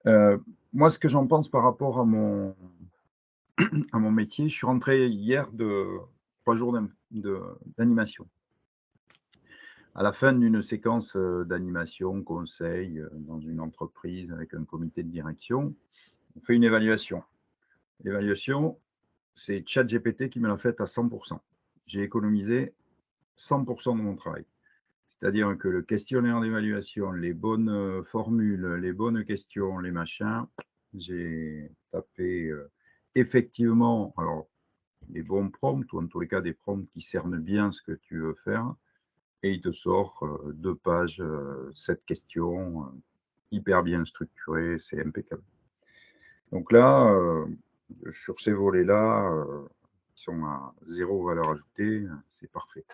Euh, Moi, ce que j'en pense par rapport à mon métier, je suis rentré hier de 3 jours d'animation. À la fin d'une séquence d'animation, conseil, dans une entreprise avec un comité de direction, on fait une évaluation. L'évaluation, c'est ChatGPT qui me l'a faite à 100%. J'ai économisé 100% de mon travail. C'est-à-dire que le questionnaire d'évaluation, les bonnes formules, les bonnes questions, les machins, j'ai tapé effectivement, alors les bons prompts, ou en tous les cas des prompts qui cernent bien ce que tu veux faire, et il te sort 2 pages, 7 questions, hyper bien structurées, c'est impeccable. Donc là, sur ces volets-là, qui sont à 0 valeur ajoutée, c'est parfait.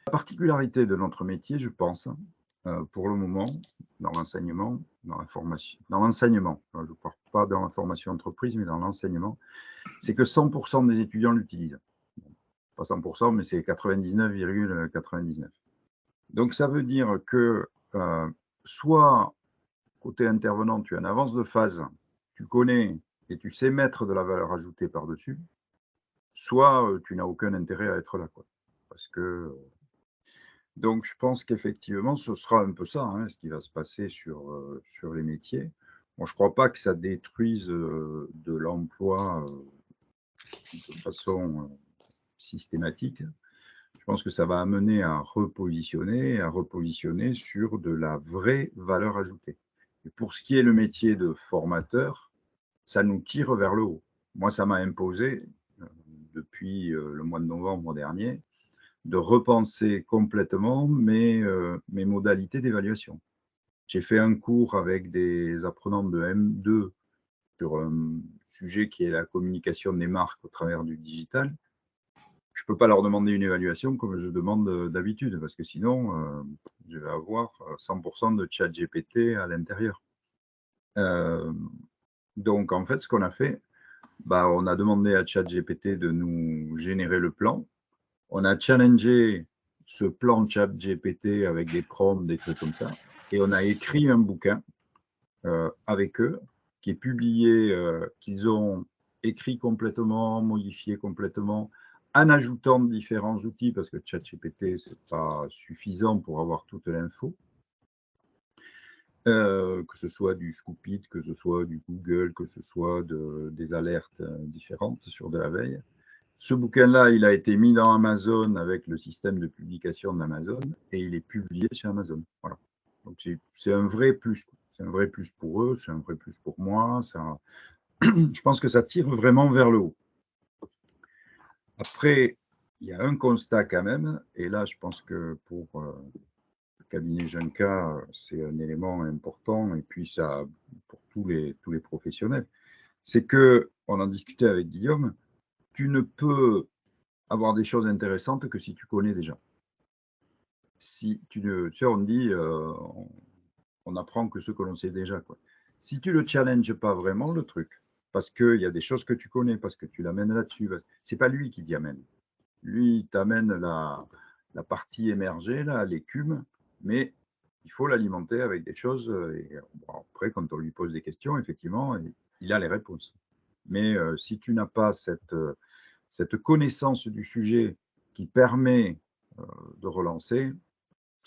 La particularité de notre métier, je pense, pour le moment, dans l'enseignement, dans la formation, dans l'enseignement, je ne parle pas dans la formation entreprise, mais dans l'enseignement, c'est que 100% des étudiants l'utilisent. Pas 100%, mais c'est 99,99. Donc ça veut dire que soit côté intervenant, tu es en avance de phase, tu connais et tu sais mettre de la valeur ajoutée par-dessus, soit tu n'as aucun intérêt à être là, quoi. Parce que donc je pense qu'effectivement, ce sera un peu ça, hein, ce qui va se passer sur les métiers. Bon, je ne crois pas que ça détruise de l'emploi de façon systématique. Je pense que ça va amener à repositionner sur de la vraie valeur ajoutée. Et pour ce qui est le métier de formateur, ça nous tire vers le haut. Moi, ça m'a imposé, depuis le mois de novembre dernier, de repenser complètement mes modalités d'évaluation. J'ai fait un cours avec des apprenants de M2 sur un sujet qui est la communication des marques au travers du digital. Je ne peux pas leur demander une évaluation comme je demande d'habitude, parce que sinon, je vais avoir 100% de chat GPT à l'intérieur. Donc, en fait, ce qu'on a fait, on a demandé à ChatGPT de nous générer le plan. On a challengé ce plan ChatGPT avec des prompts, des trucs comme ça. Et on a écrit un bouquin avec eux, qui est publié, qu'ils ont écrit complètement, modifié complètement, en ajoutant différents outils, parce que ChatGPT, ce n'est pas suffisant pour avoir toute l'info. Que ce soit du Scoopit, que ce soit du Google, que ce soit des alertes différentes sur de la veille. Ce bouquin-là, il a été mis dans Amazon avec le système de publication d'Amazon et il est publié chez Amazon. Voilà. Donc c'est un vrai plus. C'est un vrai plus pour eux, c'est un vrai plus pour moi. Ça, je pense que ça tire vraiment vers le haut. Après, il y a un constat quand même, et là, je pense que pour le cabinet Junca, c'est un élément important, et puis ça, pour tous les professionnels, c'est que, on en discutait avec Guillaume, tu ne peux avoir des choses intéressantes que si tu connais déjà. Si tu sais, on dit, on apprend que ce que l'on sait déjà, quoi. Si tu le challenges pas vraiment, le truc, parce qu'il y a des choses que tu connais, parce que tu l'amènes là-dessus, c'est pas lui qui t'y amène. Lui, il t'amène la partie émergée, là, l'écume, mais il faut l'alimenter avec des choses. Et bon, après, quand on lui pose des questions, effectivement, il a les réponses. Mais si tu n'as pas cette connaissance du sujet qui permet de relancer,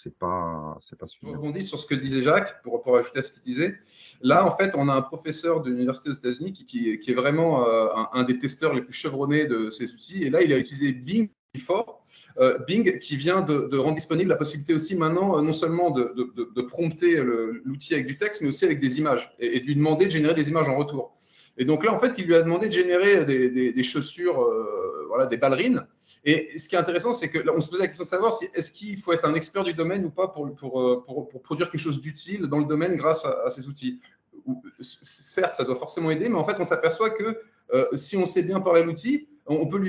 c'est pas Je suffisant. rebondis sur ce que disait Jacques, pour ajouter à ce qu'il disait. Là, en fait, on a un professeur de l'université aux États-Unis qui est vraiment un des testeurs les plus chevronnés de ces outils. Et là, il a utilisé Bing fort. Bing qui vient de rendre disponible la possibilité aussi maintenant non seulement de prompter l'outil avec du texte, mais aussi avec des images et de lui demander de générer des images en retour. Et donc là, en fait, il lui a demandé de générer des chaussures, voilà, des ballerines. Et ce qui est intéressant, c'est qu'on se posait la question de savoir si est-ce qu'il faut être un expert du domaine ou pas pour produire quelque chose d'utile dans le domaine grâce à ces outils. Certes, ça doit forcément aider, mais en fait, on s'aperçoit que si on sait bien parler l'outil, on peut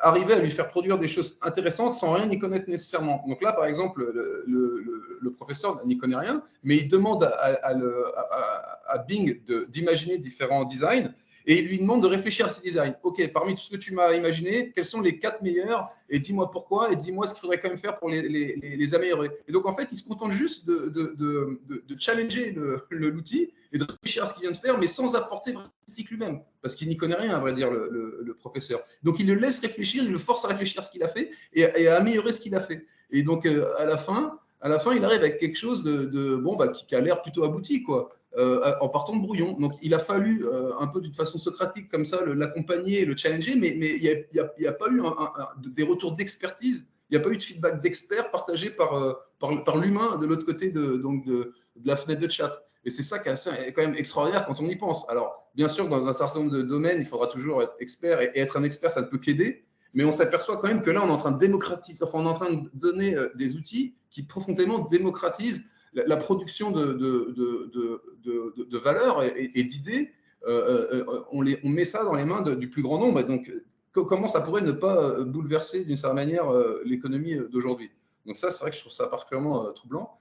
arriver à lui faire produire des choses intéressantes sans rien y connaître nécessairement. Donc là, par exemple, le professeur n'y connaît rien, mais il demande à Bing d'imaginer différents designs. Et il lui demande de réfléchir à ses designs. OK, parmi tout ce que tu m'as imaginé, quels sont les 4 meilleurs? Et dis-moi pourquoi, et dis-moi ce qu'il faudrait quand même faire pour les améliorer. Et donc, en fait, il se contente juste de challenger l'outil et de réfléchir à ce qu'il vient de faire, mais sans apporter vraiment de critique lui-même, parce qu'il n'y connaît rien, à vrai dire, le professeur. Donc, il le laisse réfléchir, il le force à réfléchir à ce qu'il a fait et à améliorer ce qu'il a fait. Et donc, à la fin, il arrive avec quelque chose qui a l'air plutôt abouti, quoi. En partant de brouillon. Donc, il a fallu un peu d'une façon socratique comme ça l'accompagner et le challenger, mais il n'y a pas eu des retours d'expertise, il n'y a pas eu de feedback d'experts partagé par l'humain de l'autre côté de la fenêtre de chat. Et c'est ça qui est quand même extraordinaire quand on y pense. Alors, bien sûr, dans un certain nombre de domaines, il faudra toujours être expert, et être un expert, ça ne peut qu'aider. Mais on s'aperçoit quand même que là, on est en train de démocratiser, enfin, on est en train de donner des outils qui profondément démocratisent la production de valeurs et d'idées. On met ça dans les mains du plus grand nombre. Et donc, comment ça pourrait ne pas bouleverser d'une certaine manière l'économie d'aujourd'hui? Donc ça, c'est vrai que je trouve ça particulièrement troublant.